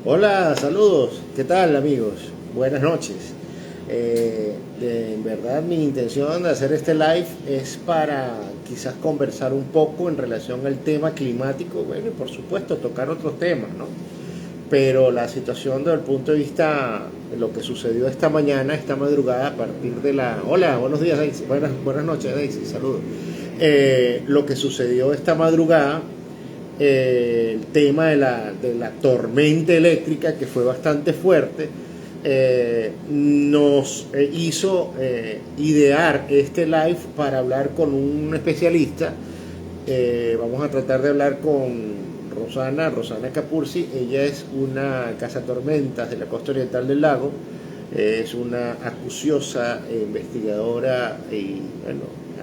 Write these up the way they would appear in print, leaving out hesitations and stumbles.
Hola, saludos. ¿Qué tal, amigos? Buenas noches. En verdad, mi intención de hacer este live es para quizás conversar un poco en relación al tema climático, bueno, y por supuesto tocar otros temas, ¿no? Pero la situación desde el punto de vista de lo que sucedió esta mañana, esta madrugada, a partir de la... Hola, buenos días, Daisy. Buenas noches, Daisy. Saludos. Lo que sucedió esta madrugada, el tema de la tormenta eléctrica que fue bastante fuerte, nos hizo idear este live para hablar con un especialista. Vamos a tratar de hablar con Rosana Capursi. Ella es una cazatormentas de la costa oriental del lago, es una acuciosa investigadora y bueno,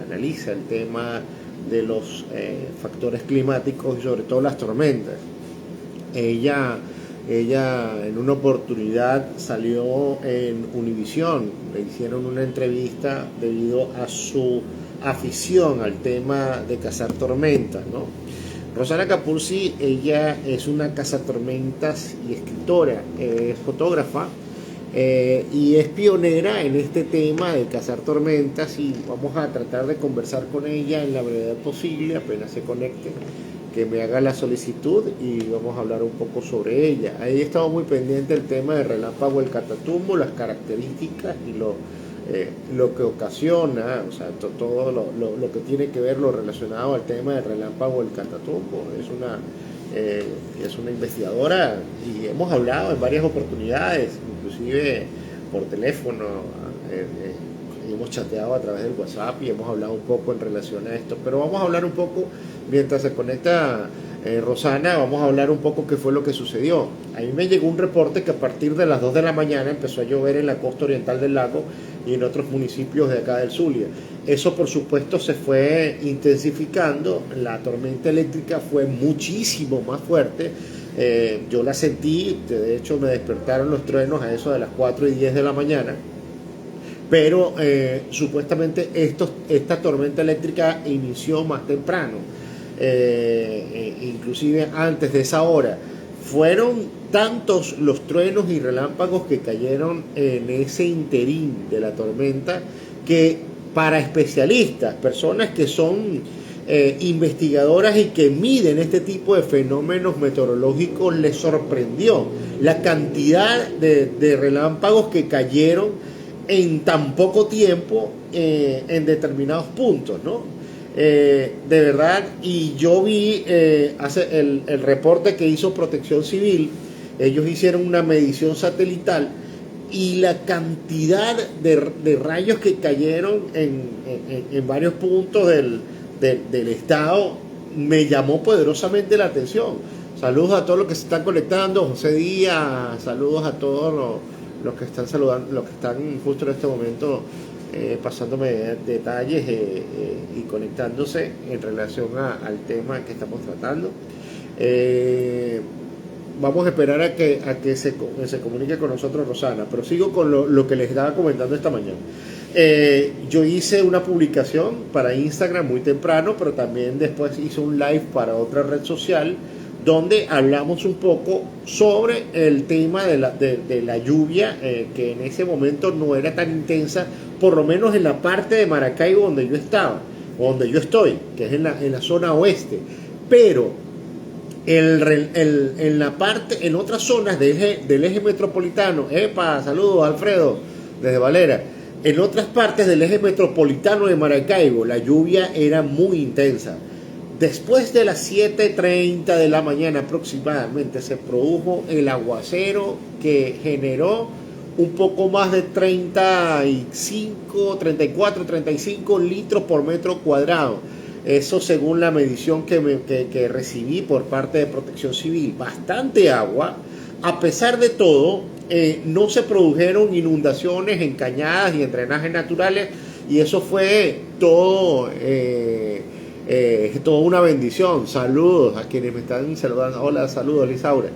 analiza el tema de los factores climáticos y sobre todo las tormentas. Ella, ella en una oportunidad salió en Univisión, le hicieron una entrevista debido a su afición al tema de cazar tormentas, ¿no? Rosana Capursi, ella es una cazatormentas y escritora, es fotógrafa, y es pionera en este tema de cazar tormentas, y vamos a tratar de conversar con ella en la brevedad posible, apenas se conecte, que me haga la solicitud y vamos a hablar un poco sobre ella. Ahí he estado muy pendiente del tema del relámpago, el catatumbo, las características y lo que ocasiona, o sea, todo lo que tiene que ver lo relacionado al tema del relámpago, el catatumbo. Es una investigadora y hemos hablado en varias oportunidades, inclusive por teléfono, hemos chateado a través del WhatsApp y hemos hablado un poco en relación a esto, pero vamos a hablar un poco, mientras se conecta Rosana, vamos a hablar un poco qué fue lo que sucedió. A mí me llegó un reporte que a partir de las 2 de la mañana empezó a llover en la costa oriental del lago y en otros municipios de acá del Zulia. Eso por supuesto se fue intensificando, la tormenta eléctrica fue muchísimo más fuerte. Yo la sentí, de hecho me despertaron los truenos a eso de las 4:10 de la mañana, pero supuestamente esta tormenta eléctrica inició más temprano, inclusive antes de esa hora. Fueron tantos los truenos y relámpagos que cayeron en ese interín de la tormenta que para especialistas, personas que son investigadoras y que miden este tipo de fenómenos meteorológicos, les sorprendió la cantidad de relámpagos que cayeron en tan poco tiempo en determinados puntos, ¿no? De verdad, y yo vi el reporte que hizo Protección Civil. Ellos hicieron una medición satelital y la cantidad de rayos que cayeron en varios puntos del estado me llamó poderosamente la atención. Saludos a todos los que se están conectando, José Díaz, saludos a todos los que están saludando, los que están justo en este momento pasándome detalles y conectándose en relación al tema que estamos tratando. Vamos a esperar a que se comunique con nosotros Rosana, pero sigo con lo que les estaba comentando esta mañana. Yo hice una publicación para Instagram muy temprano, pero también después hice un live para otra red social donde hablamos un poco sobre el tema de la lluvia, que en ese momento no era tan intensa, por lo menos en la parte de Maracaibo donde yo estaba, o donde yo estoy, que es en la zona oeste. Pero en otras zonas del eje metropolitano, saludos Alfredo desde Valera, en otras partes del eje metropolitano de Maracaibo la lluvia era muy intensa. Después de las 7:30 de la mañana aproximadamente se produjo el aguacero que generó un poco más de 35, 34, 35 litros por metro cuadrado. Eso según la medición que recibí por parte de Protección Civil. Bastante agua. A pesar de todo, no se produjeron inundaciones en cañadas y en drenajes naturales, y eso fue todo, toda una bendición. Saludos a quienes me están saludando. Hola, saludos Lisaura.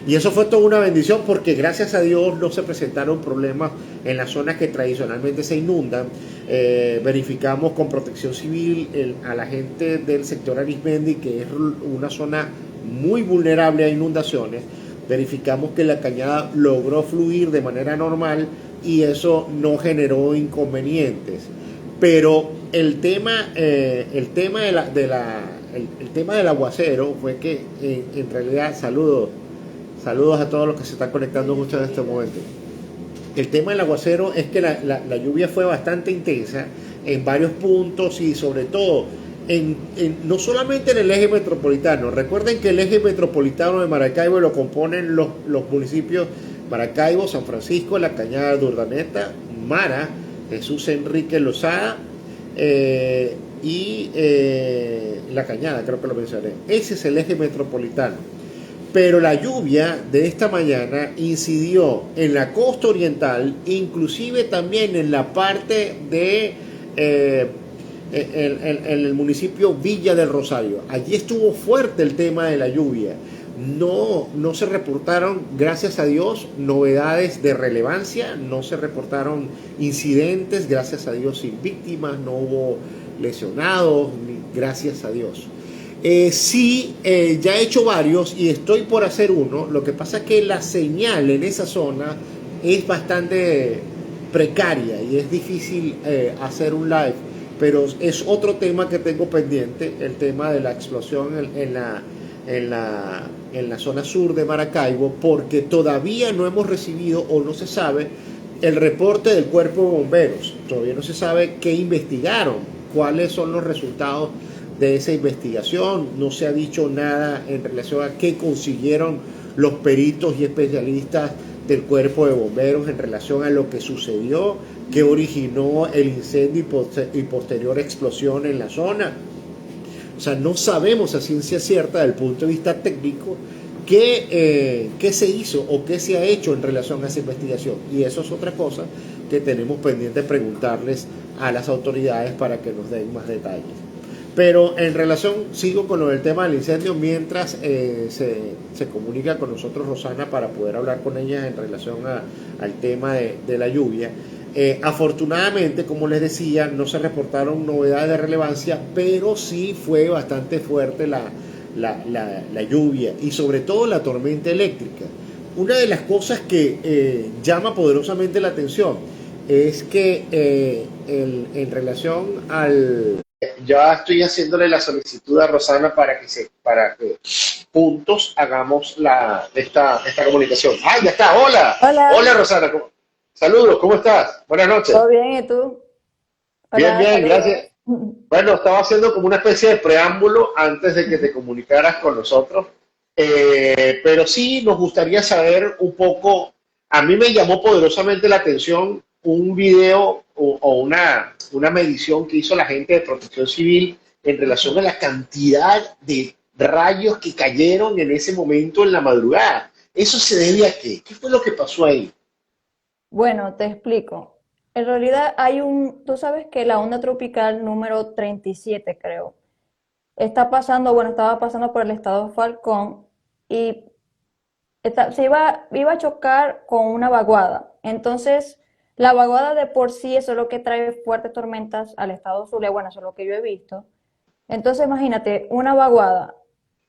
Y eso fue toda una bendición porque gracias a Dios no se presentaron problemas en las zonas que tradicionalmente se inundan. Verificamos con Protección Civil a la gente del sector Arismendi, que es una zona muy vulnerable a inundaciones. verificamos que la cañada logró fluir de manera normal y eso no generó inconvenientes. Pero el tema del aguacero fue que en realidad, saludos a todos los que se están conectando mucho en este momento. El tema del aguacero es que la lluvia fue bastante intensa en varios puntos y sobre todo no solamente en el eje metropolitano. Recuerden que el eje metropolitano de Maracaibo lo componen los municipios Maracaibo, San Francisco, La Cañada de Urdaneta, Mara, Jesús Enrique Lozada y La Cañada, creo que lo mencioné. Ese es el eje metropolitano. Pero la lluvia de esta mañana incidió en la costa oriental, inclusive también en la parte de en el municipio Villa del Rosario. Allí estuvo fuerte el tema de la lluvia. No se reportaron, gracias a Dios, novedades de relevancia, no se reportaron incidentes, gracias a Dios, sin víctimas, no hubo lesionados, gracias a Dios. Sí, ya he hecho varios y estoy por hacer uno. Lo que pasa es que la señal en esa zona es bastante precaria y es difícil hacer un live, pero es otro tema que tengo pendiente, el tema de la explosión en la zona sur de Maracaibo, porque todavía no hemos recibido o no se sabe el reporte del cuerpo de bomberos. Todavía no se sabe qué investigaron, cuáles son los resultados de esa investigación. No se ha dicho nada en relación a qué consiguieron los peritos y especialistas del cuerpo de bomberos en relación a lo que sucedió, que originó el incendio y posterior explosión en la zona. O sea, no sabemos a ciencia cierta, desde el punto de vista técnico, qué se hizo o qué se ha hecho en relación a esa investigación. Y eso es otra cosa que tenemos pendiente de preguntarles a las autoridades para que nos den más detalles. Pero en relación, sigo con lo del tema del incendio, mientras se comunica con nosotros Rosana para poder hablar con ella en relación al tema de la lluvia. Afortunadamente, como les decía, no se reportaron novedades de relevancia, pero sí fue bastante fuerte la lluvia y sobre todo la tormenta eléctrica. Una de las cosas que llama poderosamente la atención es que en relación al... Ya estoy haciéndole la solicitud a Rosana para que juntos hagamos esta comunicación. ¡Ah, ya está! ¡Hola! Hola, Hola, Rosana. Saludos, ¿cómo estás? Buenas noches. ¿todo bien? ¿Y tú? Bien, Hola, bien, saludos. gracias. Bueno, estaba haciendo como una especie de preámbulo antes de que te comunicaras con nosotros. Pero sí nos gustaría saber un poco. A mí me llamó poderosamente la atención un video o una medición que hizo la gente de Protección Civil en relación a la cantidad de rayos que cayeron en ese momento en la madrugada. ¿Eso se debe a qué? ¿Qué fue lo que pasó ahí? Bueno, te explico. En realidad tú sabes que la onda tropical número 37, creo, estaba pasando por el estado Falcón y iba a chocar con una vaguada. Entonces, la vaguada de por sí, eso es lo que trae fuertes tormentas al estado Zulia. Bueno, eso es lo que yo he visto. Entonces, imagínate, una vaguada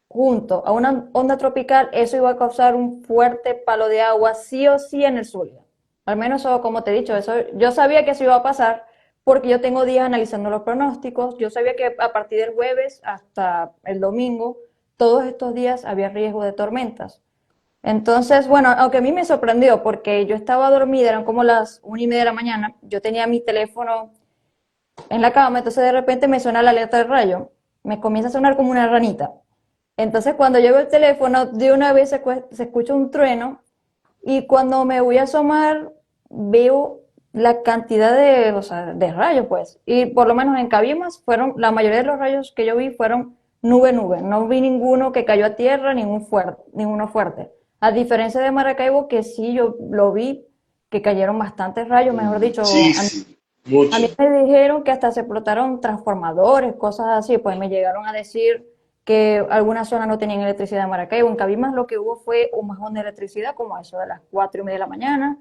junto a una onda tropical, eso iba a causar un fuerte palo de agua sí o sí en el Zulia. Al menos eso, como te he dicho, eso, yo sabía que eso iba a pasar porque yo tengo días analizando los pronósticos. Yo sabía que a partir del jueves hasta el domingo, todos estos días había riesgo de tormentas. Entonces, bueno, aunque a mí me sorprendió porque yo estaba dormida, eran como las 1:30 de la mañana, yo tenía mi teléfono en la cama, entonces de repente me suena la alerta de rayo, me comienza a sonar como una ranita. Entonces cuando llego el teléfono, de una vez se escucha un trueno y cuando me voy a asomar, veo la cantidad o sea, de rayos, pues. Y por lo menos en Cabimas la mayoría de los rayos que yo vi fueron nube. No vi ninguno que cayó a tierra, ninguno fuerte. A diferencia de Maracaibo, que sí yo lo vi, que cayeron bastantes rayos, mejor dicho, Sí, sí, mucho. a mí me dijeron que hasta se explotaron transformadores, cosas así, pues me llegaron a decir que algunas zonas no tenían electricidad en Maracaibo. En Cabimas lo que hubo fue un bajón de electricidad, como a eso de las 4:30 de la mañana.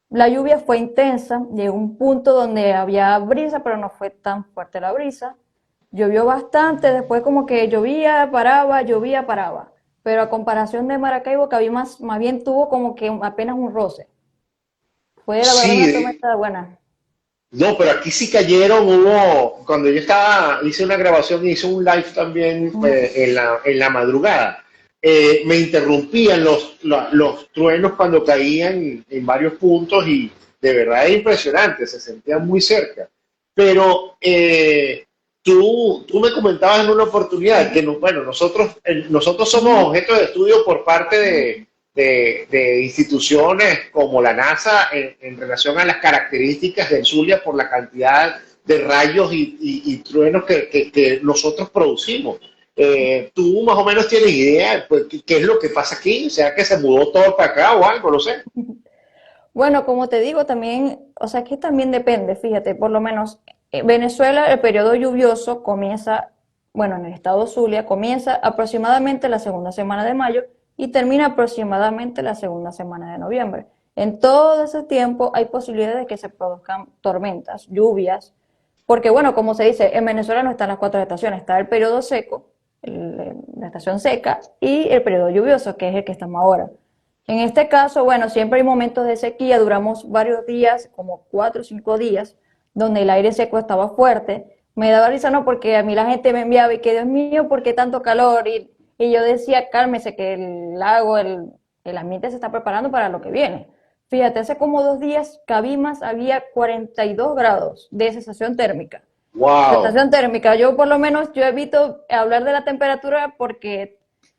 La lluvia fue intensa, llegó un punto donde había brisa, pero no fue tan fuerte la brisa. Llovió bastante, después como que llovía, paraba, llovía, paraba. pero a comparación de Maracaibo, Cabimas más bien tuvo como que apenas un roce. Fue la verdad una Sí, tormenta buena. no, pero aquí sí cayeron, cuando yo hice una grabación y hice un live también Ujú. en la madrugada, me interrumpían los truenos cuando caían en varios puntos y de verdad es impresionante, se sentían muy cerca. Pero tú me comentabas en una oportunidad que, bueno, nosotros somos Ujú. objeto de estudio por parte de instituciones como la NASA en relación a las características del Zulia por la cantidad de rayos y truenos que nosotros producimos. ¿Tú más o menos tienes idea pues, qué es lo que pasa aquí? O sea, que se mudó todo para acá o algo, no sé. Bueno, como te digo, también, o sea, que también depende, fíjate, por lo menos en Venezuela el periodo lluvioso comienza, bueno, en el estado Zulia, comienza aproximadamente la segunda semana de mayo y termina aproximadamente la segunda semana de noviembre. En todo ese tiempo hay posibilidades de que se produzcan tormentas, lluvias, porque bueno, como se dice, en Venezuela no están las cuatro estaciones, está el periodo seco, la estación seca y el periodo lluvioso, que es el que estamos ahora. En este caso, bueno, siempre hay momentos de sequía, duramos varios días, como 4 o 5 días, donde el aire seco estaba fuerte. Me daba risa, no, porque a mí la gente me enviaba y que Dios mío, ¿por qué tanto calor? Y yo decía, cálmese, que el lago, el ambiente se está preparando para lo que viene. Fíjate, hace como 2 días, Cabimas había 42 grados de sensación térmica. Wow, Sensación térmica, yo por lo menos, yo evito hablar de la temperatura porque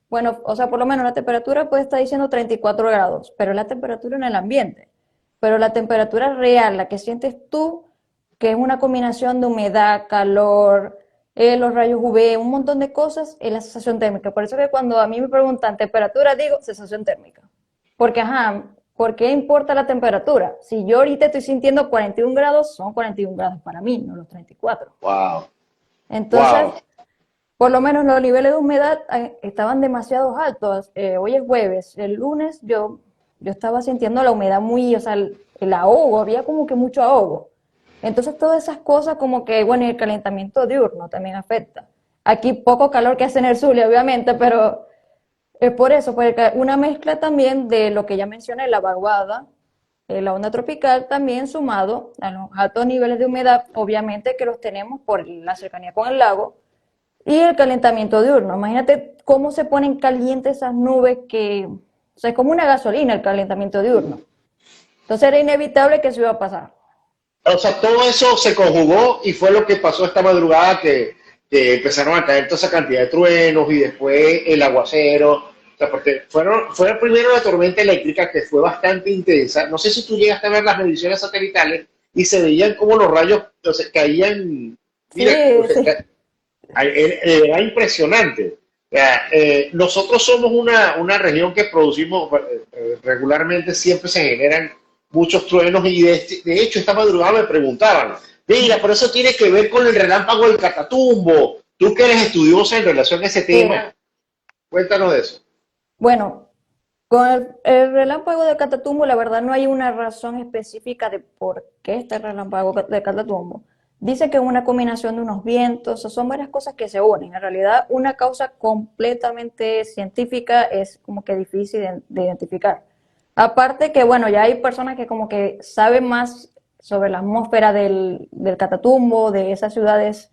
bueno, o sea, por lo menos la temperatura puede estar diciendo 34 grados, pero es la temperatura en el ambiente. Pero la temperatura real, la que sientes tú, que es una combinación de humedad, calor, los rayos UV, un montón de cosas, es la sensación térmica. Por eso que cuando a mí me preguntan temperatura, digo sensación térmica. Porque, ajá, ¿por qué importa la temperatura? Si yo ahorita estoy sintiendo 41 grados, son 41 grados para mí, no los 34. wow, Entonces, wow. por lo menos los niveles de humedad estaban demasiado altos. Hoy es jueves, el lunes yo estaba sintiendo la humedad muy, o sea, el ahogo, había como que mucho ahogo. Entonces todas esas cosas como que, bueno, y el calentamiento diurno también afecta. Aquí poco calor que hace en el Zulia, obviamente, pero es por eso, porque una mezcla también de lo que ya mencioné, la vaguada, la onda tropical, también sumado a los altos niveles de humedad, obviamente que los tenemos por la cercanía con el lago, y el calentamiento diurno. Imagínate cómo se ponen calientes esas nubes que, o sea, es como una gasolina el calentamiento diurno. Entonces era inevitable que eso iba a pasar. O sea, todo eso se conjugó y fue lo que pasó esta madrugada que empezaron a caer toda esa cantidad de truenos y después el aguacero. O sea, porque fue primero la tormenta eléctrica que fue bastante intensa. No sé si tú llegaste a ver las mediciones satelitales y se veían como los rayos o sea, caían. Mira, o Sí, sea, sí. era impresionante. O sea, nosotros somos una región que producimos regularmente, siempre se generan muchos truenos y de hecho esta madrugada me preguntaban, mira, pero eso tiene que ver con el relámpago del Catatumbo. Tú que eres estudiosa en relación a ese Sí. tema, cuéntanos de eso. Bueno, con el relámpago de Catatumbo, la verdad no hay una razón específica de por qué este relámpago de Catatumbo. Dice que es una combinación de unos vientos, o sea, son varias cosas que se unen. En realidad, una causa completamente científica es como que difícil de identificar. Aparte que, bueno, ya hay personas que como que saben más sobre la atmósfera del Catatumbo, de esas ciudades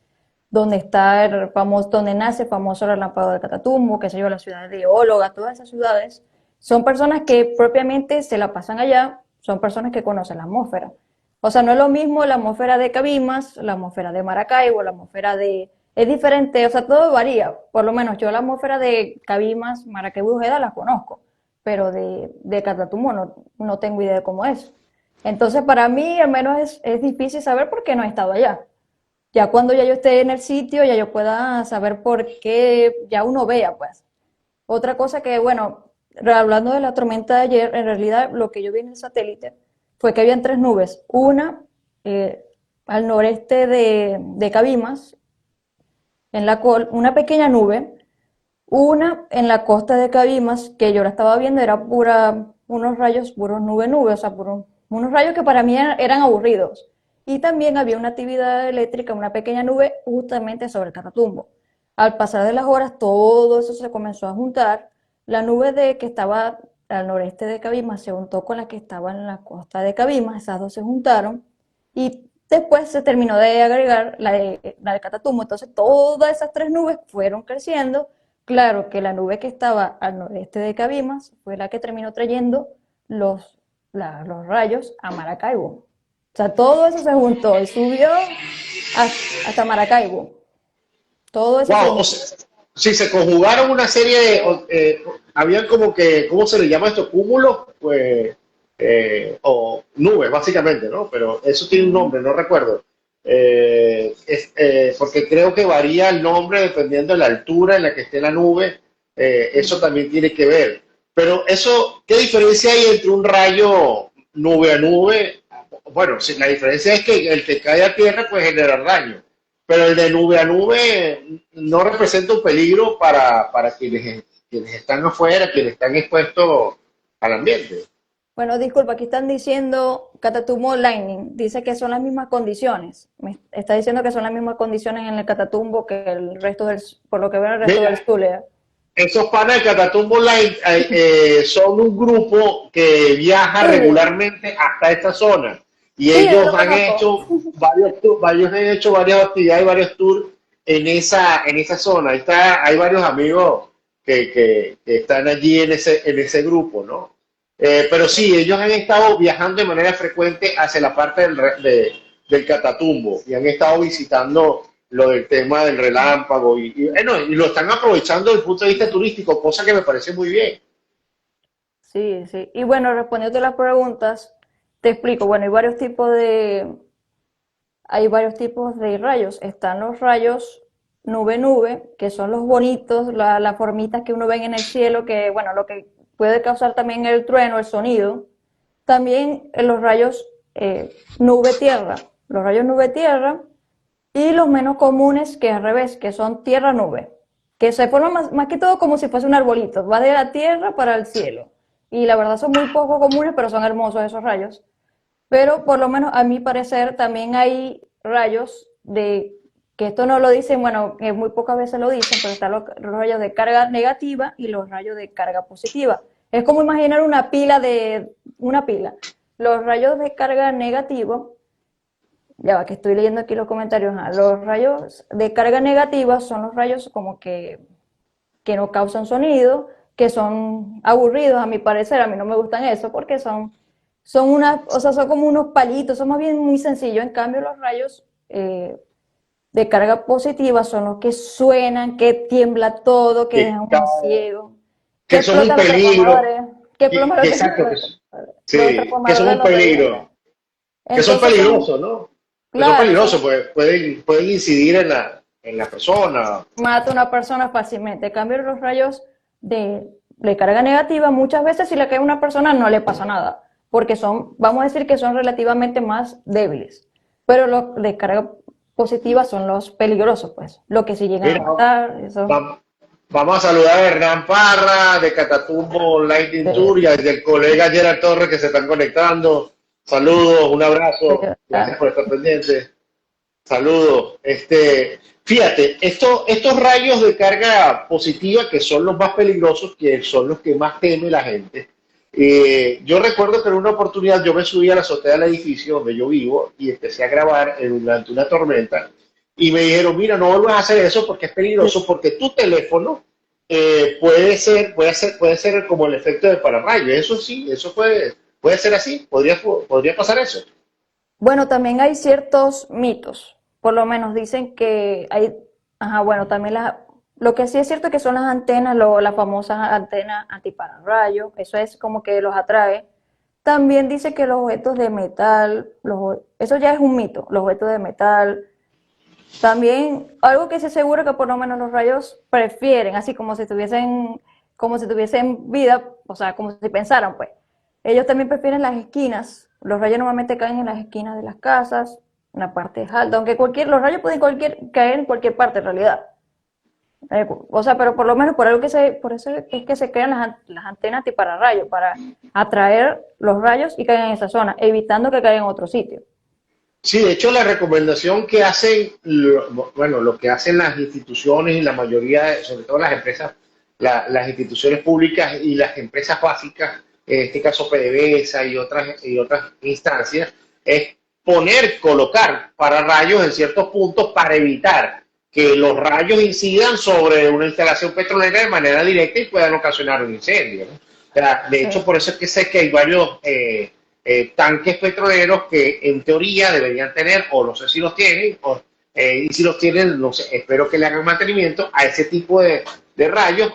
donde está el famoso, donde nace el famoso relámpago de Catatumbo, que se yo, la ciudad de Eóloga, todas esas ciudades, son personas que propiamente se la pasan allá, son personas que conocen la atmósfera. O sea, no es lo mismo la atmósfera de Cabimas, la atmósfera de Maracaibo, la atmósfera de... Es diferente, o sea, todo varía. Por lo menos yo la atmósfera de Cabimas, Maracaibo y Ujeda la conozco, pero de Catatumbo no tengo idea de cómo es. Entonces, para mí, al menos es difícil saber por qué no he estado allá. Ya cuando ya yo esté en el sitio, ya yo pueda saber por qué, ya uno vea, pues. Otra cosa que, bueno, hablando de la tormenta de ayer, en realidad lo que yo vi en el satélite fue que habían tres nubes. Una al noreste de Cabimas, una pequeña nube, una en la costa de Cabimas, que yo la estaba viendo, era unos rayos, puros nube, o sea, unos rayos que para mí eran aburridos. Y también había una actividad eléctrica, una pequeña nube, justamente sobre el Catatumbo. Al pasar de las horas, todo eso se comenzó a juntar. la nube de que estaba al noreste de Cabimas se juntó con la que estaba en la costa de Cabimas, esas dos se juntaron y después se terminó de agregar la de Catatumbo, entonces todas esas tres nubes fueron creciendo. Claro que la nube que estaba al noreste de Cabimas fue la que terminó trayendo los, los rayos a Maracaibo. O sea, todo eso se juntó y subió hasta Maracaibo. Todo eso se Wow, o juntó. sea, si se conjugaron una serie de, habían como que, ¿cómo se le llama esto? Cúmulos, pues, o nubes, básicamente, ¿no? Pero eso tiene un Ujú. nombre, no recuerdo. Porque creo que varía el nombre dependiendo de la altura en la que esté la nube. Eso también tiene que ver. Pero eso, ¿qué diferencia hay entre un rayo nube a nube? Bueno, la diferencia es que el que cae a tierra puede generar daño, pero el de nube a nube no representa un peligro para quienes están afuera, quienes están expuestos al ambiente. Bueno, disculpa, aquí están diciendo Catatumbo Lightning, dice que son las mismas condiciones. Me está diciendo que son las mismas condiciones en el Catatumbo que el resto por lo que veo el resto del Mira, Zulia. esos panas de Catatumbo Online son un grupo que viaja Sí, regularmente hasta esta zona y sí, ellos lo han conozco. hecho varios han hecho varias actividades, varios tours en esa zona. Ahí está, hay varios amigos que están allí en ese grupo, ¿no? Pero sí, ellos han estado viajando de manera frecuente hacia la parte del Catatumbo y han estado visitando lo del tema del relámpago bueno, y lo están aprovechando desde el punto de vista turístico, cosa que me parece muy bien. Sí, sí. Y bueno, respondiendo a las preguntas, te explico. Bueno, hay varios tipos de rayos. Están los rayos nube-nube, que son los bonitos, las formitas que uno ve en el cielo, que bueno, lo que puede causar también el trueno, el sonido. También los rayos nube-tierra. Los rayos nube-tierra y los menos comunes que al revés, que son tierra-nube, que se forman más que todo como si fuese un arbolito, va de la tierra para el cielo. Y la verdad son muy poco comunes, pero son hermosos esos rayos. Pero por lo menos a mi parecer también hay rayos que esto no lo dicen, bueno, muy pocas veces lo dicen, pero están los rayos de carga negativa y los rayos de carga positiva. Es como imaginar una pila. Los rayos de carga negativa, ya va, que estoy leyendo aquí los comentarios. Los rayos de carga negativa son los rayos como que no causan sonido, que son aburridos a mi parecer. A mí no me gustan eso porque o sea, son como unos palitos, son más bien muy sencillos. En cambio, los rayos de carga positiva son los que suenan, que tiembla todo, que Que, dejan uno ciego, que que son un explotan los peligro, transformadores, que explotan exacto, los sí, que son transformadores un no prenden. peligro, que son Entonces son, peligrosos, ¿no? Que son claro, peligrosos, son pues pueden incidir en la persona. mata a una persona fácilmente. En cambio, los rayos de carga negativa, muchas veces si le cae a una persona no le pasa nada, porque vamos a decir que son relativamente más débiles. Pero los de carga positiva son los peligrosos, pues. Lo que si llegan a Mira, matar, eso. vamos, vamos a saludar a Hernán Parra de Catatumbo Lightning Tour Sí, y al del colega Gerard Torres que se están conectando. Saludos, un sí, abrazo, gracias por estar pendientes. Saludos. Fíjate, estos rayos de carga positiva que son los más peligrosos, que son los que más teme la gente. Yo recuerdo que en una oportunidad yo me subí a la azotea del edificio donde yo vivo y empecé a grabar durante una tormenta y me dijeron, mira, no vuelvas a hacer eso porque es sí. peligroso, porque tu teléfono puede ser como el efecto de pararrayos. Eso sí, eso puede ser así, podría pasar eso. Bueno, también hay ciertos mitos. Por lo menos dicen que hay, ajá, bueno, también lo que sí es cierto es que son las antenas, las famosas antenas antipararrayos, eso es como que los atrae. También dice que los objetos de metal, eso ya es un mito, los objetos de metal. También algo que se asegura que por lo menos los rayos prefieren, así como si tuviesen vida, o sea, como si pensaran, pues. Ellos también prefieren las esquinas. Los rayos normalmente caen en las esquinas de las casas, en la parte alta, aunque los rayos pueden caer en cualquier parte en realidad. O sea, pero por lo menos por eso es que se crean las antenas antipararrayos, para atraer los rayos y caer en esa zona, evitando que caigan en otro sitio. Sí, de hecho la recomendación que hacen, bueno, lo que hacen las instituciones y la mayoría, sobre todo las empresas las instituciones públicas y las empresas básicas, en este caso PDVSA y otras instancias, es colocar pararrayos en ciertos puntos para evitar que los rayos incidan sobre una instalación petrolera de manera directa y puedan ocasionar un incendio, ¿no? O sea, de hecho, por eso es que sé que hay varios tanques petroleros que en teoría deberían tener, o no sé si los tienen, y si los tienen, no sé, espero que le hagan mantenimiento a ese tipo de rayos,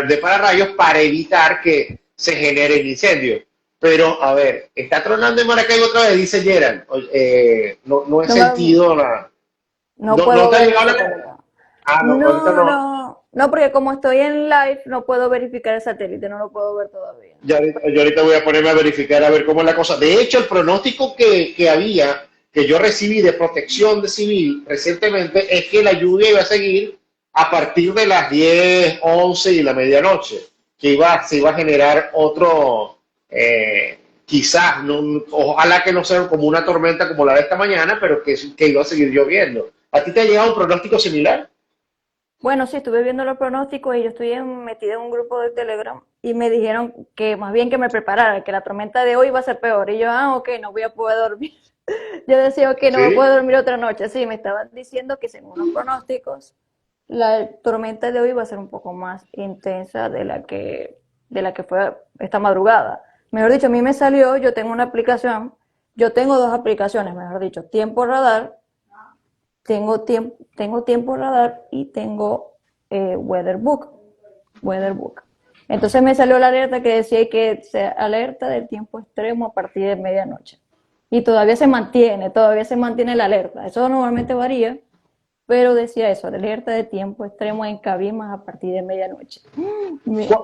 de pararrayos, para evitar que se generen incendios. Pero, a ver, está tronando en Maracaibo otra vez, dice Gerald. No he No, me- sentido la... no No puedo te ha ver el llegado satélite. la... Ah, no, ahorita No, no. no, no, porque como estoy en live, no puedo verificar el satélite, no lo puedo ver todavía. Yo ahorita voy a ponerme a verificar a ver cómo es la cosa. De hecho, el pronóstico que había, que yo recibí de protección de civil recientemente, es que la lluvia iba a seguir a partir de las 10, 11 y la medianoche, que se iba a generar otro, quizás, no, ojalá que no sea como una tormenta como la de esta mañana, pero que iba a seguir lloviendo. ¿A ti te ha llegado un pronóstico similar? Bueno, sí, estuve viendo los pronósticos y yo estoy metida en un grupo de Telegram y me dijeron que más bien que me preparara, que la tormenta de hoy va a ser peor. Y yo, ok, no voy a poder dormir. Yo decía, ok, no voy a poder Sí. dormir otra noche. Sí, me estaban diciendo que según los pronósticos, la tormenta de hoy va a ser un poco más intensa de la que fue esta madrugada. Mejor dicho, a mí me salió, yo tengo una aplicación, yo tengo dos aplicaciones, mejor dicho, Tiempo Radar, tengo tiempo radar y tengo Weatherbook. Weatherbook. Entonces me salió la alerta que decía que se alerta del tiempo extremo a partir de medianoche. Y todavía se mantiene la alerta. Eso normalmente varía, pero decía eso, alerta de tiempo extremo en Cabimas a partir de medianoche. Mira,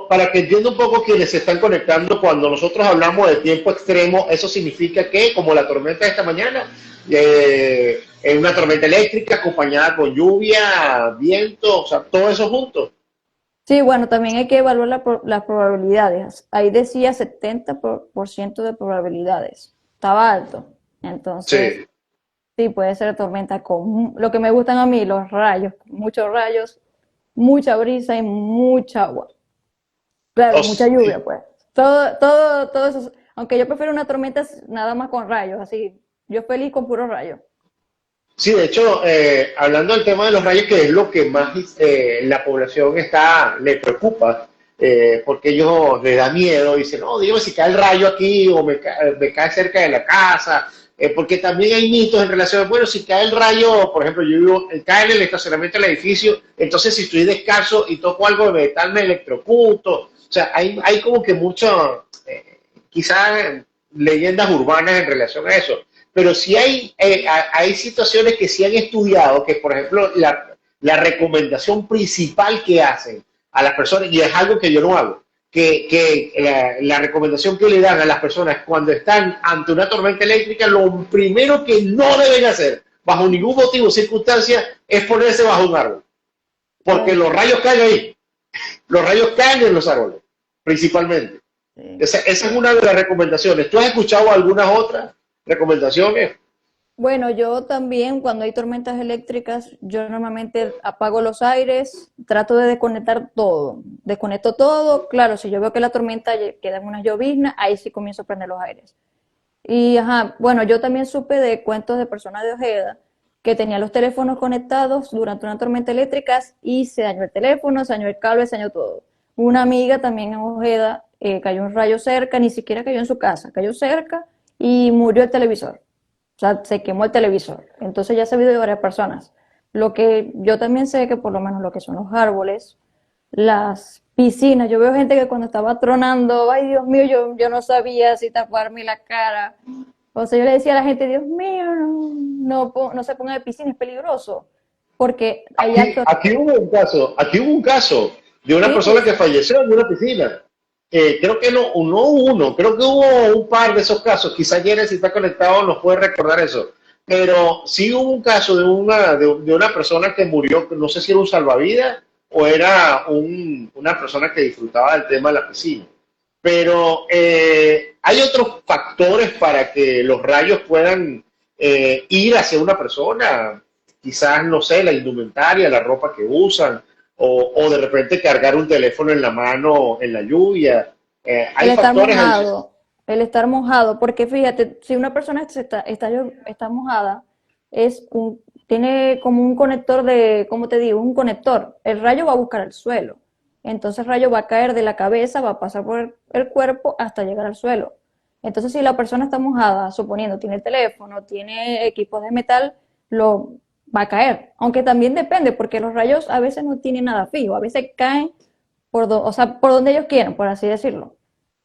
Para que entienda un poco quienes se están conectando, cuando nosotros hablamos de tiempo extremo, eso significa que, como la tormenta de esta mañana, es una tormenta eléctrica acompañada con lluvia, viento, o sea, todo eso junto. sí, bueno, también hay que evaluar las probabilidades. Ahí decía 70% de probabilidades. Estaba alto. Entonces, Sí. sí, puede ser tormenta con lo que me gustan a mí, los rayos, muchos rayos, mucha brisa y mucha agua. Claro, mucha lluvia, pues. Todo eso. Aunque yo prefiero una tormenta nada más con rayos, así. Yo feliz con puros rayos. Sí, de hecho, hablando del tema de los rayos, que es lo que más la población le preocupa, porque ellos les da miedo, dicen, no, dígame si cae el rayo aquí o me cae cerca de la casa, porque también hay mitos en relación, bueno, si cae el rayo, por ejemplo, yo vivo, cae en el estacionamiento del edificio, entonces si estoy descalzo y toco algo de metal me electrocuto, o sea, hay como que mucho, quizás leyendas urbanas en relación a eso. Pero sí hay situaciones que sí han estudiado, que por ejemplo la recomendación principal que hacen a las personas, y es algo que yo no hago, que la recomendación que le dan a las personas cuando están ante una tormenta eléctrica, lo primero que no deben hacer, bajo ningún motivo o circunstancia, es ponerse bajo un árbol. Porque Ok, los rayos caen ahí, los rayos caen en los árboles, principalmente. sí. Esa es una de las recomendaciones. ¿Tú has escuchado algunas otras recomendaciones? Bueno, yo también cuando hay tormentas eléctricas, yo normalmente apago los aires, trato de desconectar todo. Desconecto todo, claro, si yo veo que la tormenta queda en una llovizna, ahí sí comienzo a prender los aires. Y ajá, bueno, yo también supe de cuentos de personas de Ojeda que tenían los teléfonos conectados durante una tormenta eléctrica y se dañó el teléfono, se dañó el cable, se dañó todo. Una amiga también en Ojeda cayó un rayo cerca, ni siquiera cayó en su casa, cayó cerca y murió el televisor. O sea, se quemó el televisor. Entonces ya se ha sabido de varias personas. Lo que yo también sé que por lo menos lo que son los árboles, las piscinas, yo veo gente que cuando estaba tronando, ay Dios mío, yo no sabía si taparme la cara. O sea, yo le decía a la gente, Dios mío, no se ponga de piscina, es peligroso. Porque hay actos, Aquí hubo un caso de una sí, persona que falleció en una piscina. Creo que no uno, creo que hubo un par de esos casos. Quizás Jerez, si está conectado, nos puede recordar eso. Pero sí hubo un caso de una persona que murió, no sé si era un salvavidas o era una persona que disfrutaba del tema de la piscina. Pero hay otros factores para que los rayos puedan ir hacia una persona, quizás, no sé, la indumentaria, la ropa que usan, o de repente cargar un teléfono en la mano en la lluvia. El Hay estar factores mojado, el estar mojado, porque fíjate, si una persona está mojada, tiene como un conector ¿cómo te digo? Un conector. El rayo va a buscar el suelo. Entonces el rayo va a caer de la cabeza, va a pasar por el cuerpo hasta llegar al suelo. Entonces si la persona está mojada, suponiendo tiene teléfono, tiene equipos de metal, lo va a caer. Aunque también depende, porque los rayos a veces no tienen nada fijo, a veces caen o sea, por donde ellos quieran, por así decirlo.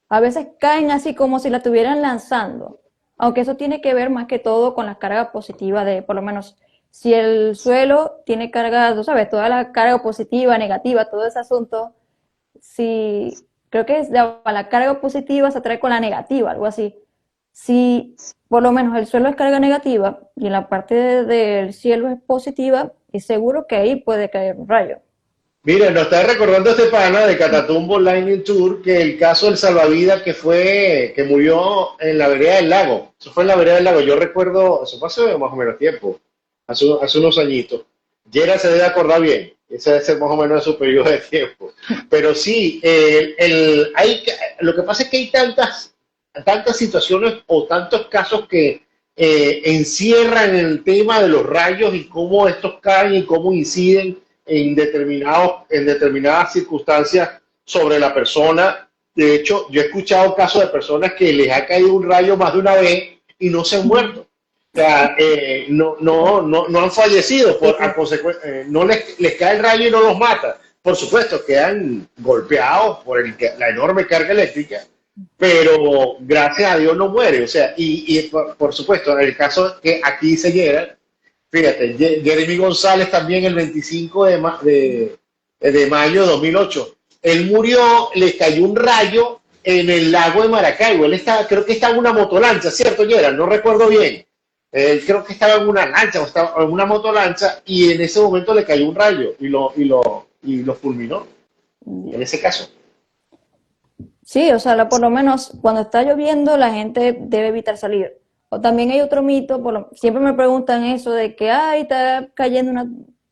A veces caen así como si la estuvieran lanzando, aunque eso tiene que ver más que todo con la carga positiva de, por lo menos, si el suelo tiene carga, tú sabes, toda la carga positiva, negativa, todo ese asunto, si creo que la carga positiva se atrae con la negativa, algo así. Si por lo menos el suelo es carga negativa y en la parte del cielo es positiva, es seguro que ahí puede caer un rayo. Mira, nos está recordando este pana de Catatumbo Lightning Tour que el caso del salvavidas que murió en la vereda del lago. Eso fue en la vereda del lago. Yo recuerdo, eso fue hace más o menos tiempo, hace unos añitos. Yera se debe acordar bien. Ese debe ser más o menos su periodo de tiempo. Pero sí, lo que pasa es que hay tantas situaciones o tantos casos que encierran el tema de los rayos y cómo estos caen y cómo inciden en determinadas circunstancias sobre la persona. De hecho, yo he escuchado casos de personas que les ha caído un rayo más de una vez y no se han muerto. O sea, no han fallecido, no les cae el rayo y no los mata. Por supuesto, quedan golpeados por la enorme carga eléctrica, pero gracias a Dios no muere. O sea, y por supuesto, en el caso que aquí dice Gerald, fíjate, Jeremy González también el 25 de mayo de 2008. Él murió, le cayó un rayo en el lago de Maracaibo. Creo que estaba en una motolancha, ¿cierto, Gerald? No recuerdo bien. Él creo que estaba en una lancha o estaba en una motolancha y en ese momento le cayó un rayo y lo fulminó, en ese caso. Sí, o sea, por lo menos cuando está lloviendo la gente debe evitar salir. O también hay otro mito, siempre me preguntan eso de que, ay, está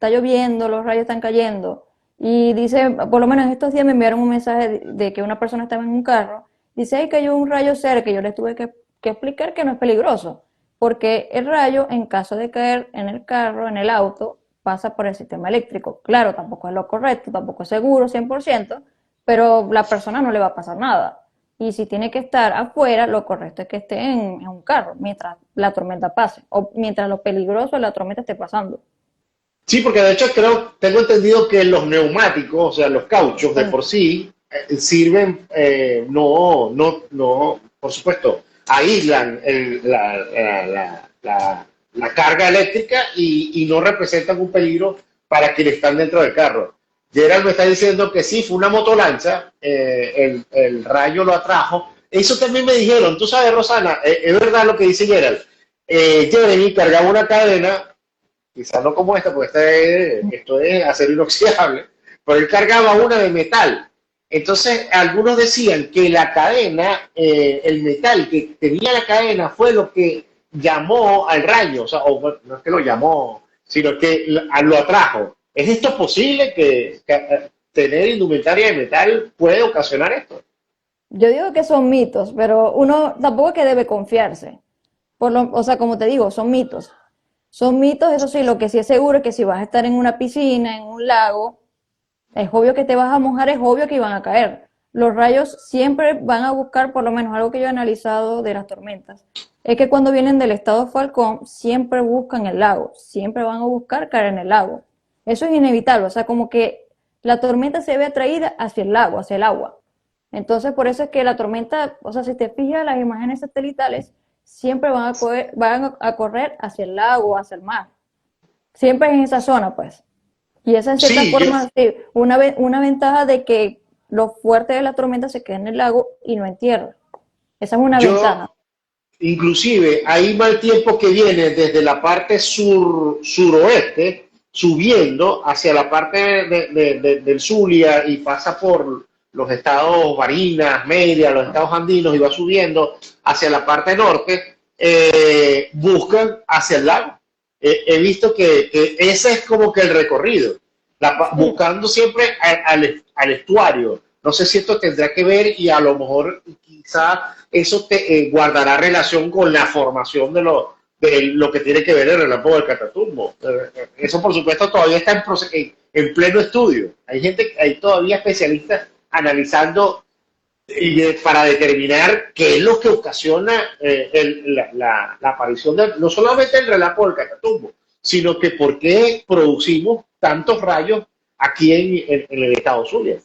lloviendo, los rayos están cayendo. Y dice, por lo menos estos días me enviaron un mensaje de que una persona estaba en un carro, dice, ay, cayó un rayo cerca, y yo les tuve que explicar que no es peligroso, porque el rayo, en caso de caer en el carro, en el auto, pasa por el sistema eléctrico. Claro, tampoco es lo correcto, tampoco es seguro 100%, pero la persona no le va a pasar nada. Y si tiene que estar afuera, lo correcto es que esté en un carro mientras la tormenta pase o mientras lo peligroso de la tormenta esté pasando. Sí, porque de hecho tengo entendido que los neumáticos, o sea, los cauchos de por sí, sirven, por supuesto, aíslan la carga eléctrica y no representan un peligro para quienes están dentro del carro. Gerald me está diciendo que sí, fue una motolancha, el rayo lo atrajo. Eso también me dijeron, tú sabes, Rosana, es verdad lo que dice Gerald. Jeremy cargaba una cadena, quizás no como esta, porque esto es acero inoxidable, pero él cargaba una de metal. Entonces, algunos decían que la cadena, el metal que tenía la cadena fue lo que llamó al rayo, o sea, no es que lo llamó, sino que lo atrajo. ¿Es esto posible que tener indumentaria de metal puede ocasionar esto? Yo digo que son mitos, pero uno tampoco es que debe confiarse. O sea, como te digo, son mitos. Son mitos, eso sí, lo que sí es seguro es que si vas a estar en una piscina, en un lago, es obvio que te vas a mojar, es obvio que iban a caer. Los rayos siempre van a buscar, por lo menos algo que yo he analizado de las tormentas, es que cuando vienen del estado Falcón, siempre buscan el lago, siempre van a buscar caer en el lago. Eso es inevitable, o sea, como que la tormenta se ve atraída hacia el lago, hacia el agua. Entonces, por eso es que la tormenta, o sea, si te fijas, las imágenes satelitales siempre van a correr hacia el lago, hacia el mar. Siempre en esa zona, pues. Y esa en cierta forma, sí, una ventaja de que lo fuerte de la tormenta se queda en el lago y no en tierra. Esa es una ventaja. Inclusive, hay mal tiempo que viene desde la parte suroeste, subiendo hacia la parte del Zulia y pasa por los estados Barinas, Mérida, los estados andinos y va subiendo hacia la parte norte, buscan hacia el lago. He visto que ese es como que el recorrido. Sí. buscando siempre al estuario. No sé si esto tendrá que ver y a lo mejor quizá eso te guardará relación con la formación de lo que tiene que ver el relámpago del Catatumbo. Eso por supuesto todavía está en pleno estudio. Hay todavía especialistas analizando para determinar qué es lo que ocasiona la aparición de no solamente el relámpago del Catatumbo, sino que por qué producimos tantos rayos aquí en el estado Zulia.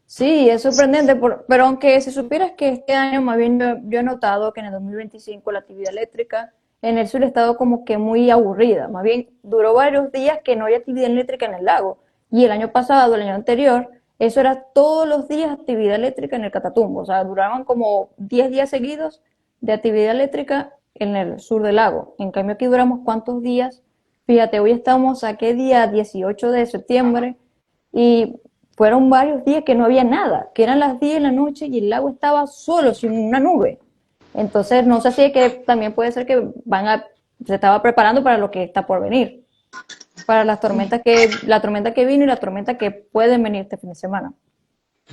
Sí, es sorprendente, pero aunque si supieras que este año más bien yo he notado que en el 2025 la actividad eléctrica en el sur ha estado como que muy aburrida, más bien duró varios días que no había actividad eléctrica en el lago y el año pasado, el año anterior, eso era todos los días actividad eléctrica en el Catatumbo, o sea, duraban como 10 días seguidos de actividad eléctrica en el sur del lago. En cambio aquí duramos cuántos días, fíjate, hoy estamos a qué día, 18 de septiembre y fueron varios días que no había nada, que eran las 10 de la noche y el lago estaba solo, sin una nube. Entonces, no sé si es que también puede ser que se estaba preparando para lo que está por venir, para la tormenta que vino y la tormenta que pueden venir este fin de semana.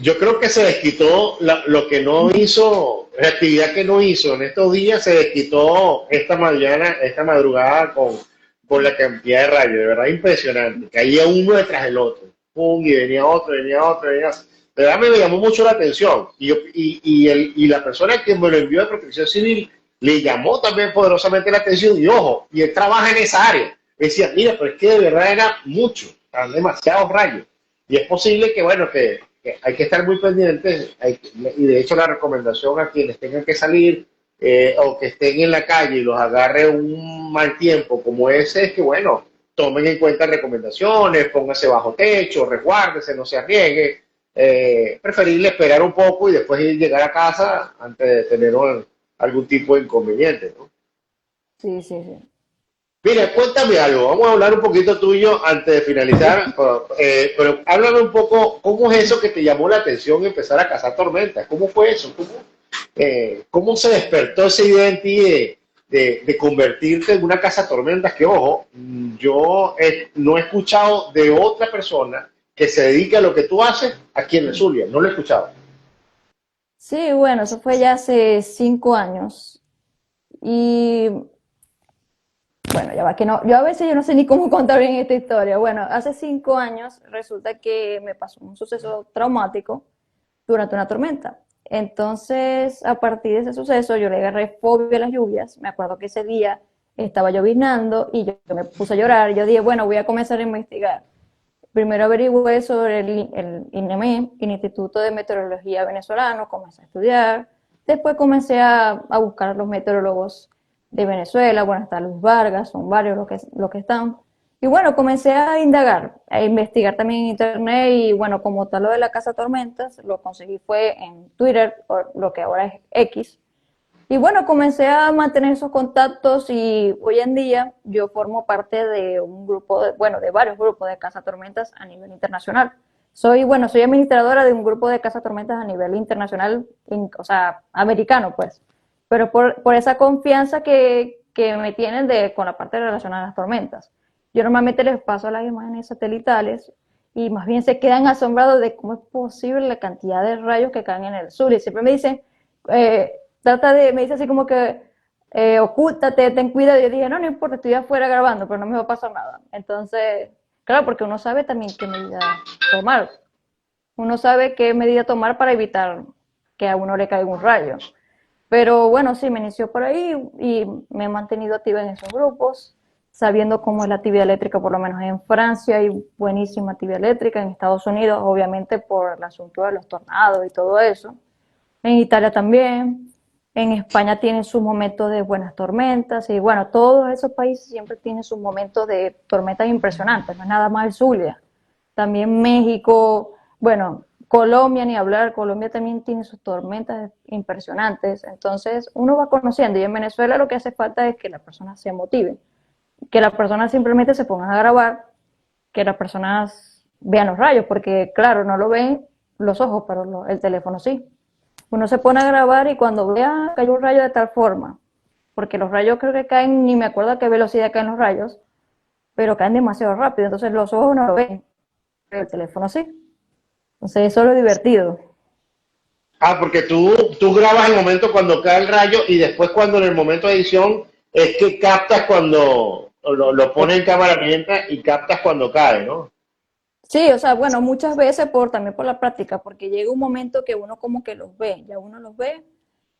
Yo creo que se desquitó lo que no hizo, la actividad que no hizo en estos días, se desquitó esta madrugada con la cantidad de rayos, de verdad impresionante. Caía uno detrás del otro, pum, y venía otro, venía otro, venía otro. De verdad me llamó mucho la atención. Y la persona que me lo envió de Protección Civil le llamó también poderosamente la atención. Y ojo, y él trabaja en esa área. Decía, mira, pero es que de verdad era mucho, eran demasiados rayos. Y es posible que, bueno, que hay que estar muy pendientes. Y de hecho, la recomendación a quienes tengan que salir o que estén en la calle y los agarre un mal tiempo como ese, es que, bueno, tomen en cuenta recomendaciones, póngase bajo techo, resguárdese, no se arriesgue. Preferible esperar un poco y después llegar a casa antes de tener algún tipo de inconveniente, ¿no? Sí, sí, sí. Mira, cuéntame algo, vamos a hablar un poquito tuyo antes de finalizar, pero háblame un poco, ¿cómo es eso que te llamó la atención empezar a cazar tormentas? ¿Cómo fue eso? ¿Cómo se despertó esa idea en ti de convertirte en una cazatormentas? Que ojo, yo no he escuchado de otra persona que se dedique a lo que tú haces aquí en el Zulia, no lo he escuchado. Sí, bueno, eso fue ya hace 5 años. Y bueno, ya va, que no, yo a veces yo no sé ni cómo contar bien esta historia. Bueno, hace 5 años resulta que me pasó un suceso traumático durante una tormenta. Entonces, a partir de ese suceso, yo le agarré fobia a las lluvias. Me acuerdo que ese día estaba lloviznando y yo me puse a llorar. Yo dije, bueno, voy a comenzar a investigar. Primero averigüé sobre el INME, el Instituto de Meteorología Venezolano, comencé a estudiar. Después comencé a buscar a los meteorólogos de Venezuela. Bueno, está Luis Vargas, son varios los que están. Y bueno, comencé a indagar, a investigar también en internet y bueno, como tal lo de la Casa Tormentas, lo conseguí fue en Twitter, o lo que ahora es X. Y bueno, comencé a mantener esos contactos y hoy en día yo formo parte de un grupo, bueno, de varios grupos de cazatormentas a nivel internacional. Soy administradora de un grupo de cazatormentas a nivel internacional, o sea, americano, pues. Pero por esa confianza que me tienen con la parte relacionada a las tormentas. Yo normalmente les paso las imágenes satelitales y más bien se quedan asombrados de cómo es posible la cantidad de rayos que caen en el sur. Y siempre me dicen, me dice así como que ocúltate, ten cuidado. Y yo dije, no, no importa, estoy afuera grabando, pero no me va a pasar nada. Entonces, claro, porque uno sabe también qué medida tomar. Uno sabe qué medida tomar para evitar que a uno le caiga un rayo. Pero bueno, sí, me inició por ahí y me he mantenido activa en esos grupos, sabiendo cómo es la actividad eléctrica, por lo menos en Francia hay buenísima actividad eléctrica, en Estados Unidos, obviamente por el asunto de los tornados y todo eso. En Italia también, en España tienen sus momentos de buenas tormentas y bueno, todos esos países siempre tienen sus momentos de tormentas impresionantes, no es nada más el Zulia. También México, bueno, Colombia ni hablar, Colombia también tiene sus tormentas impresionantes, entonces uno va conociendo y en Venezuela lo que hace falta es que las personas se motiven, que las personas simplemente se pongan a grabar, que las personas vean los rayos, porque claro, no lo ven los ojos, pero el teléfono sí. Uno se pone a grabar y cuando vea cayó un rayo de tal forma, porque los rayos creo que caen, ni me acuerdo a qué velocidad caen los rayos, pero caen demasiado rápido, entonces los ojos no lo ven. el teléfono sí. Entonces eso es lo divertido. Ah, porque tú grabas el momento cuando cae el rayo y después cuando en el momento de edición es que captas cuando lo pones en cámara lenta y captas cuando cae, ¿no? Sí, o sea, bueno, muchas veces también por la práctica, porque llega un momento que uno como que los ve, ya uno los ve,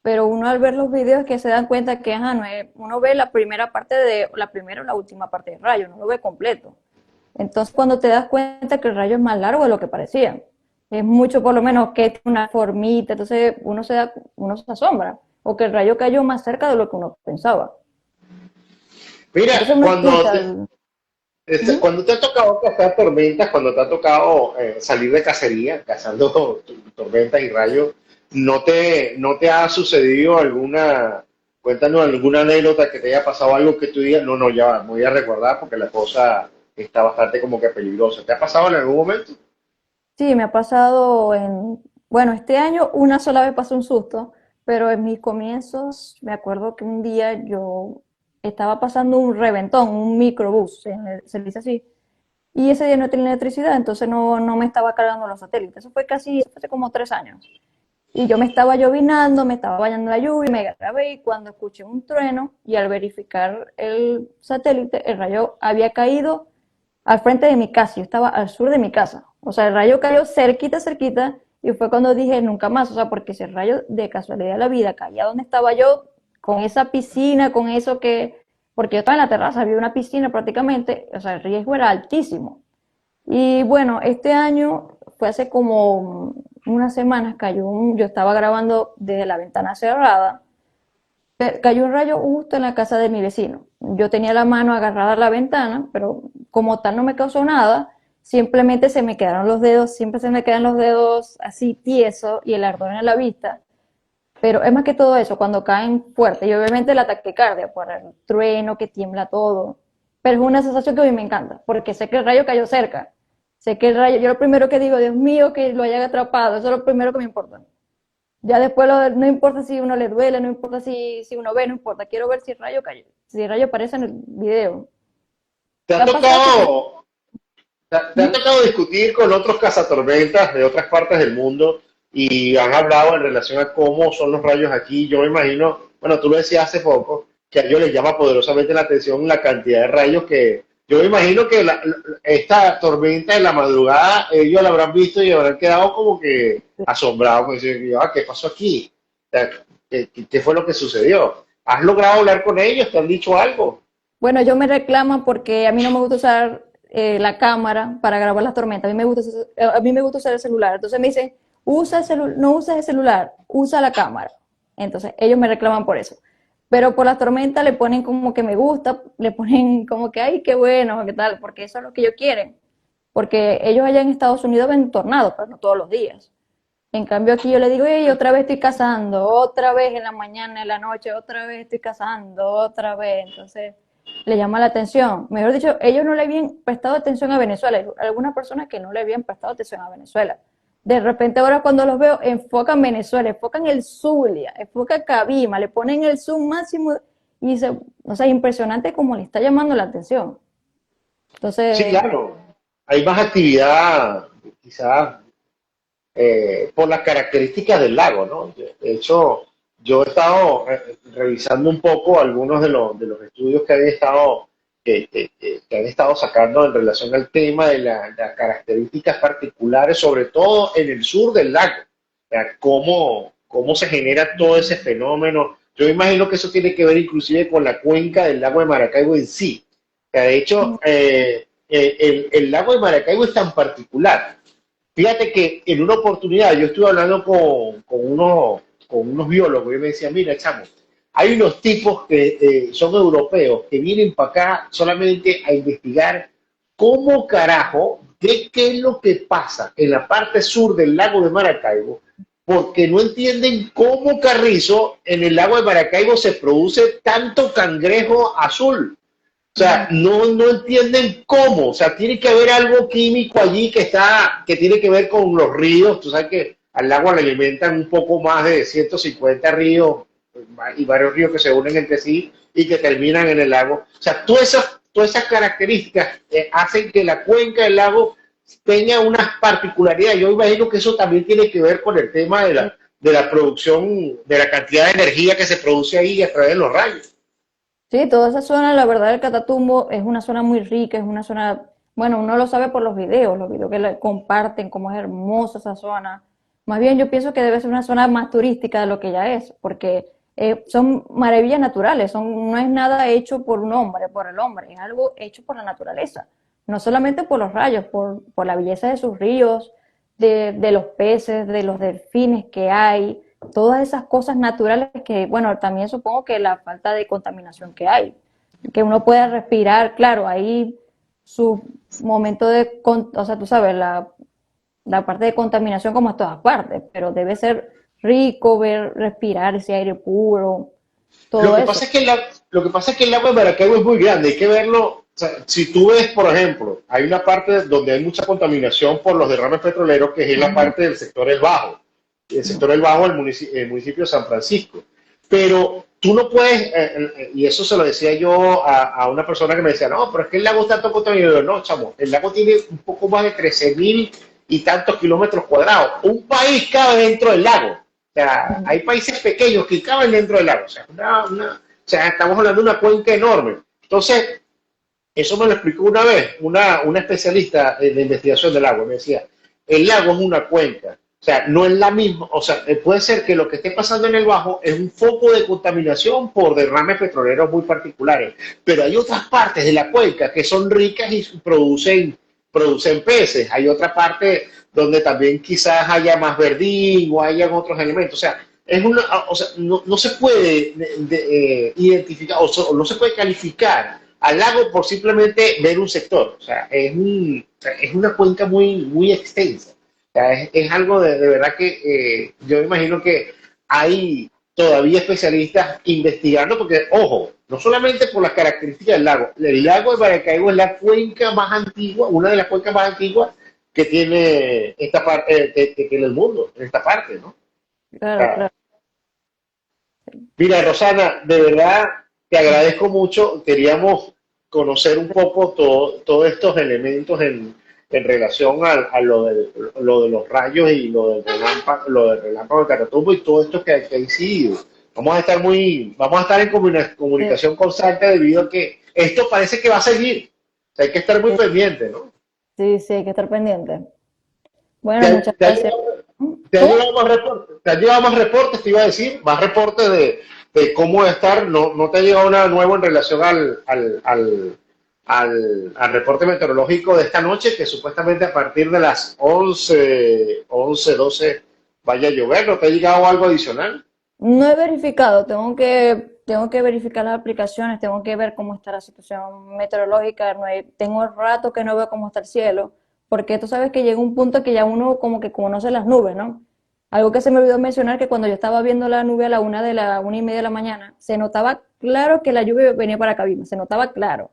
pero uno al ver los videos que se dan cuenta que, ajá, no es, uno ve la primera parte la primera o la última parte del rayo, no lo ve completo. Entonces cuando te das cuenta que el rayo es más largo de lo que parecía, es mucho por lo menos que tiene una formita, entonces uno se asombra, o que el rayo cayó más cerca de lo que uno pensaba. Entonces Mira, uno escucha ujú. cuando te ha tocado cazar tormentas, cuando te ha tocado salir de cacería, cazando tormentas y rayos, ¿no te ha sucedido cuéntanos alguna anécdota que te haya pasado algo que tú digas, no, no, ya va, me voy a recordar porque la cosa está bastante como que peligrosa? ¿Te ha pasado en algún momento? Sí, me ha pasado bueno, este año una sola vez pasó un susto, pero en mis comienzos me acuerdo que un día yo estaba pasando un reventón, un microbús, se dice así, y ese día no tenía electricidad, entonces no me estaba cargando los satélites. Eso fue hace como 3 años. Y yo me estaba llovinando, me estaba bañando en la lluvia, me grabé y cuando escuché un trueno y al verificar el satélite, el rayo había caído al frente de mi casa, yo estaba al sur de mi casa. O sea, el rayo cayó cerquita, cerquita, y fue cuando dije nunca más, o sea, porque si el rayo de casualidad de la vida caía donde estaba yo, con esa piscina, con eso porque yo estaba en la terraza, había una piscina prácticamente, o sea, el riesgo era altísimo. Y bueno, este año fue hace como unas semanas, yo estaba grabando desde la ventana cerrada, cayó un rayo justo en la casa de mi vecino. Yo tenía la mano agarrada a la ventana, pero como tal no me causó nada, simplemente se me quedaron los dedos, siempre se me quedan los dedos así tiesos y el ardor en la vista. Pero es más que todo eso, cuando caen fuerte y obviamente la taquicardia por el trueno que tiembla todo. Pero es una sensación que a mí me encanta, porque sé que el rayo cayó cerca. Sé que el rayo, yo lo primero que digo, Dios mío, que lo hayan atrapado, eso es lo primero que me importa. Ya después no importa si uno le duele, no importa si uno ve, no importa. Quiero ver si el rayo cayó, si el rayo aparece en el video. ¿Te ¿Te ha ha pasado que te... tocado, te ha ¿Mm? tocado discutir con otros cazatormentas de otras partes del mundo y han hablado en relación a cómo son los rayos aquí? Yo me imagino, bueno, tú lo decías hace poco, que a ellos les llama poderosamente la atención la cantidad de rayos que yo me imagino que esta tormenta en la madrugada ellos la habrán visto y habrán quedado como que asombrados, como diciendo, "Ah, ¿qué pasó aquí? O sea, ¿qué fue lo que sucedió? ¿Has logrado hablar con ellos? ¿Te han dicho algo?" Bueno, ellos me reclaman porque a mí no me gusta usar la cámara para grabar las tormentas. A mí me gusta usar el celular. Entonces me dicen, no uses el celular, usa la cámara. Entonces ellos me reclaman por eso. Pero por las tormentas le ponen como que me gusta, le ponen como que, ay, qué bueno, qué tal, porque eso es lo que ellos quieren. Porque ellos allá en Estados Unidos ven tornados, pero no todos los días. En cambio aquí yo le digo, hey, otra vez estoy cazando, otra vez en la mañana, en la noche, otra vez estoy cazando, otra vez. Entonces le llama la atención. Mejor dicho, ellos no le habían prestado atención a Venezuela. Hay algunas personas que no le habían prestado atención a Venezuela. De repente ahora cuando los veo, enfocan Venezuela, enfocan el Zulia, enfocan Cabima, le ponen el zoom máximo y o sea, impresionante como le está llamando la atención. Sí, Entonces, claro. Hay más actividad, quizás por las características del lago, ¿no? De hecho, yo he estado revisando un poco algunos de los estudios que que han estado sacando en relación al tema de las características particulares, sobre todo en el sur del lago. O sea, cómo se genera todo ese fenómeno. Yo imagino que eso tiene que ver inclusive con la cuenca del lago de Maracaibo en sí. O sea, de hecho, el lago de Maracaibo es tan particular. Fíjate que en una oportunidad yo estuve hablando con unos biólogos y me decían, mira, chamo, hay unos tipos que son europeos que vienen para acá solamente a investigar cómo carajo, qué es lo que pasa en la parte sur del lago de Maracaibo, porque no entienden cómo carrizo en el lago de Maracaibo se produce tanto cangrejo azul. O sea, no entienden cómo. O sea, tiene que haber algo químico allí que tiene que ver con los ríos. Tú sabes que al agua le alimentan un poco más de 150 ríos y varios ríos que se unen entre sí y que terminan en el lago. O sea, todas esas características hacen que la cuenca del lago tenga unas particularidades. Yo imagino que eso también tiene que ver con el tema de la producción, de la cantidad de energía que se produce ahí a través de los rayos. Sí, toda esa zona, la verdad, del Catatumbo es una zona muy rica, es una zona, bueno, uno lo sabe por los videos que le comparten, cómo es hermosa esa zona. Más bien yo pienso que debe ser una zona más turística de lo que ya es, porque son maravillas naturales, no es nada hecho por un hombre, por el hombre, es algo hecho por la naturaleza. No solamente por los rayos, por la belleza de sus ríos, de los peces, de los delfines que hay, todas esas cosas naturales que, bueno, también supongo que la falta de contaminación que hay, que uno pueda respirar, claro, ahí su momento o sea, tú sabes, la parte de contaminación como en todas partes, pero debe ser rico ver, respirar ese aire puro, Lo todo que eso. pasa es que lo que pasa es que el lago de Maracaibo es muy grande, hay que verlo. O sea, si tú ves, por ejemplo, hay una parte donde hay mucha contaminación por los derrames petroleros, que es la Ujú, parte del sector El Bajo, el sector El Bajo del municipio de San Francisco. Pero tú no puedes, y eso se lo decía yo a una persona que me decía, no, pero es que el lago está todo contaminado. No, chamo, el lago tiene un poco más de 13.000 y tantos kilómetros cuadrados. Un país cabe dentro del lago. O sea, ujú. hay países pequeños que caben dentro del lago. O sea, o sea, estamos hablando de una cuenca enorme. Entonces, eso me lo explicó una vez una especialista en la investigación del agua. Me decía, el lago es una cuenca. O sea, no es la misma. O sea, puede ser que lo que esté pasando en el bajo es un foco de contaminación por derrames petroleros muy particulares. Pero hay otras partes de la cuenca que son ricas y producen peces. Hay otra parte donde también quizás haya más verdín o hayan otros elementos. O sea, o sea, no se puede identificar o no se puede calificar al lago por simplemente ver un sector. O sea, o sea, es una cuenca muy extensa. O sea, es algo de verdad que yo imagino que hay todavía especialistas investigando, porque, ojo, no solamente por las características del lago, el lago de Maracaibo es la cuenca más antigua, una de las cuencas más antiguas que tiene esta parte, que tiene el mundo, en esta parte, ¿no? O Claro, sea, claro. mira, Rosana, de verdad te agradezco mucho. Queríamos conocer un poco todos estos elementos en relación a lo de los rayos y lo del relámpago de Catatumbo y todo esto que ha incidido. Vamos a estar en Sí, comunicación constante debido a que esto parece que va a seguir. O sea, hay que estar muy sí, pendiente, ¿no? sí, sí, hay que estar pendiente. ¿Te Bueno, ha, muchas te ha gracias. llegado, te ha ¿Cómo? llegado más reportes? ¿Te ha llegado más reportes? Te iba a decir, más reportes de cómo estar. No te ha llegado nada nuevo en relación al reporte meteorológico de esta noche, que supuestamente a partir de las 12 vaya a llover. ¿No te ha llegado algo adicional? No he verificado, tengo que verificar las aplicaciones, tengo que ver cómo está la situación meteorológica, tengo rato que no veo cómo está el cielo, porque tú sabes que llega un punto que ya uno como que conoce las nubes, ¿no? Algo que se me olvidó mencionar, que cuando yo estaba viendo la nube a la 1:30 de la mañana, se notaba claro que la lluvia venía para Cabima, se notaba claro.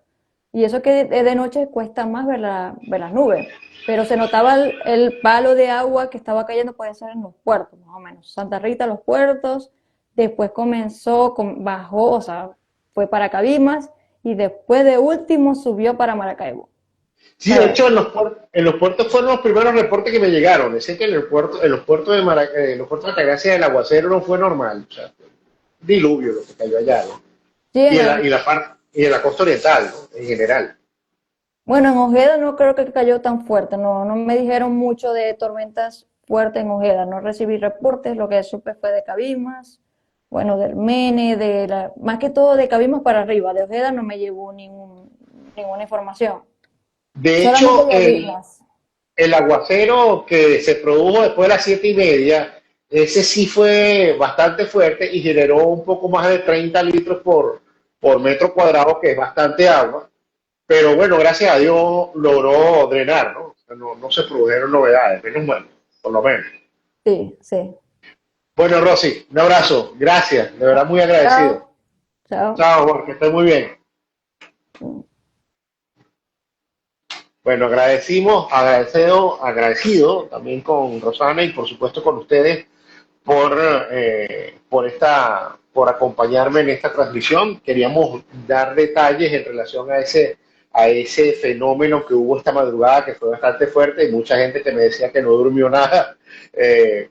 Y eso que de noche cuesta más ver las nubes, pero se notaba el palo de agua que estaba cayendo, puede ser en los puertos, más o menos. Santa Rita, los puertos, después bajó, o sea, fue para Cabimas y después de último subió para Maracaibo. Sí, de ¿Sabes? hecho, en los puertos fueron los primeros reportes que me llegaron. Decían que en los puertos en los puertos de Altagracia el aguacero no fue normal. O sea, diluvio lo que cayó allá, ¿no? Sí, Y en la costa oriental, ¿no? En general. bueno, en Ojeda no creo que cayó tan fuerte, no me dijeron mucho de tormentas fuertes en Ojeda, no recibí reportes, lo que supe fue de Cabimas, bueno, del Mene, más que todo de Cabimas para arriba, de Ojeda no me llevó ninguna información, De solamente hecho, de Cabimas. el aguacero que se produjo después de las 7:30, ese sí fue bastante fuerte y generó un poco más de 30 litros por metro cuadrado, que es bastante agua. Pero bueno, gracias a Dios logró drenar, ¿no? O sea, no se produjeron novedades, menos mal, por lo menos. Sí, sí. Bueno, Rosy, un abrazo, gracias, de verdad muy Chao, agradecido. chao. Chao, Jorge, estés muy bien. Bueno, agradecido también con Rosana y por supuesto con ustedes por acompañarme en esta transmisión. Queríamos dar detalles en relación a ese a ese fenómeno que hubo esta madrugada, que fue bastante fuerte, y mucha gente que me decía que no durmió nada,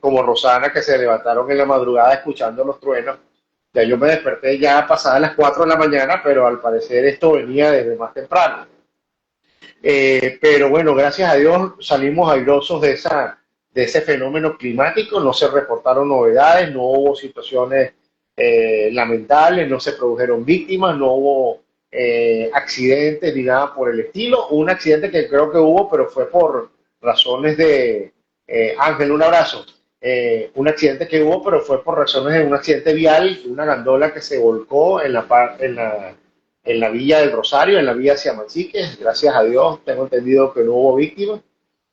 como Rosana, que se levantaron en la madrugada escuchando los truenos. Ya yo me desperté ya pasadas las 4 de la mañana, pero al parecer esto venía desde más temprano. Pero bueno, gracias a Dios salimos airosos de ese fenómeno climático, no se reportaron novedades, no hubo situaciones lamentables, no se produjeron víctimas, no hubo accidentes ni nada por el estilo. Un accidente que creo que hubo, pero fue por razones de... Ángel, un abrazo. Un accidente que hubo, pero fue por razones de un accidente vial, una gandola que se volcó en la villa del Rosario, en la villa hacia Manchiques. Gracias a Dios, tengo entendido que no hubo víctimas,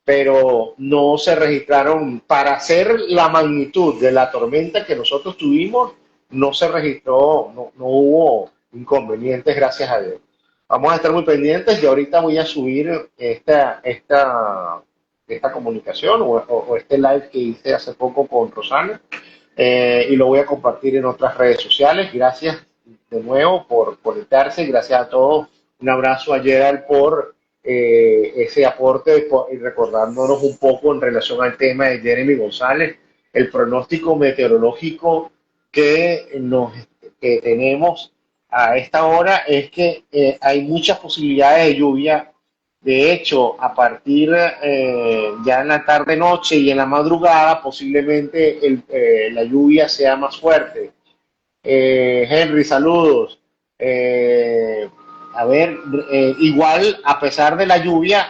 pero no se registraron, para hacer la magnitud de la tormenta que nosotros tuvimos, no se registró, no hubo inconvenientes, gracias a Dios. Vamos a estar muy pendientes y ahorita voy a subir esta comunicación o este live que hice hace poco con Rosana, y lo voy a compartir en otras redes sociales. Gracias de nuevo por conectarse, gracias a todos. Un abrazo a Gerald por ese aporte y recordándonos un poco en relación al tema de Jeremy González, el pronóstico meteorológico que tenemos a esta hora es que hay muchas posibilidades de lluvia. De hecho, a partir ya en la tarde-noche y en la madrugada, posiblemente la lluvia sea más fuerte. Henry, saludos. Eh, a ver, igual, a pesar de la lluvia,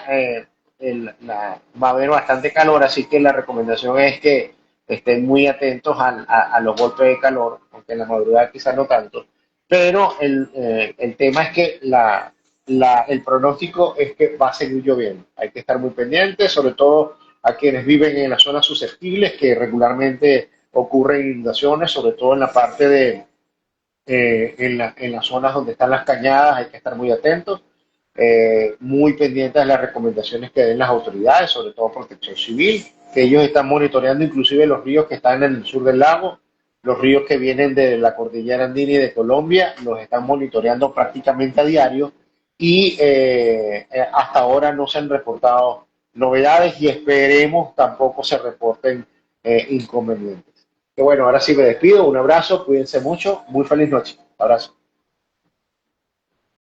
va a haber bastante calor, así que la recomendación es que estén muy atentos a los golpes de calor, aunque en la madrugada quizás no tanto. Pero el tema es que el pronóstico es que va a seguir lloviendo. Hay que estar muy pendientes, sobre todo a quienes viven en las zonas susceptibles, que regularmente ocurren inundaciones, sobre todo en la parte en las zonas donde están las cañadas. Hay que estar muy atentos, muy pendientes de las recomendaciones que den las autoridades, sobre todo Protección Civil, que ellos están monitoreando inclusive los ríos que están en el sur del lago, los ríos que vienen de la cordillera andina y de Colombia, los están monitoreando prácticamente a diario, y hasta ahora no se han reportado novedades y esperemos tampoco se reporten inconvenientes. Que bueno, ahora sí me despido, un abrazo, cuídense mucho, muy feliz noche, abrazo.